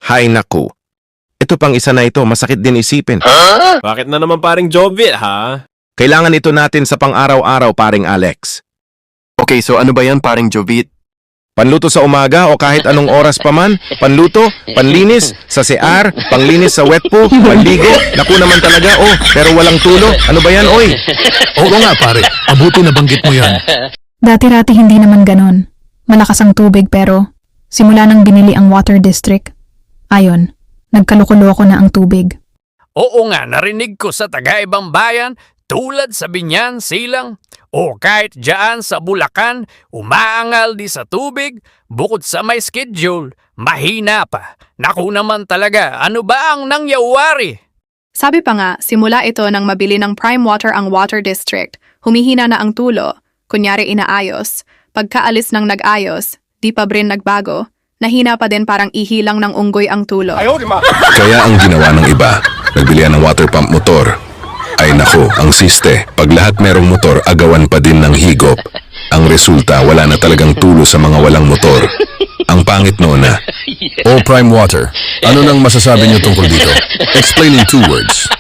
Hay naku. Ito pang isa na ito, masakit din isipin. Bakit na naman paring Jovit, ha? Kailangan ito natin sa pang-araw-araw, paring Alex. Okay, so ano ba yan, paring Jovit? Panluto sa umaga o kahit anong oras pa man, panluto, panlinis, sa CR, panglinis sa wet poo, panligo, naku naman talaga, pero walang tulo. Ano ba yan, oy? Oo nga pare, mabuti na banggit mo yan. Dati-rati hindi naman ganon. Malakas ang tubig pero simula nang binili ang water district, ayon, nagkalukuloko na ang tubig. Oo nga, narinig ko sa taga-ibang bayan, tulad sa Binyan, Silang, o kahit dyan sa Bulacan, umaangal di sa tubig, bukod sa may schedule, mahina pa. Naku naman talaga, ano ba ang nangyawari? Sabi pa nga, simula ito nang mabili ng Prime Water ang Water District, humihina na ang tulo, kunyari inaayos, pagkaalis ng nag-ayos, di pa rin nagbago, nahina pa din parang ihilang ng unggoy ang tulo. Kaya ang ginawa ng iba, nagbilihan ng water pump motor. Ay nako, ang siste, pag lahat merong motor, agawan pa din ng higop. Ang resulta, wala na talagang tulo sa mga walang motor. Ang pangit noon na. Oh, Prime Water, ano nang masasabi niyo tungkol dito? Explain in 2 words.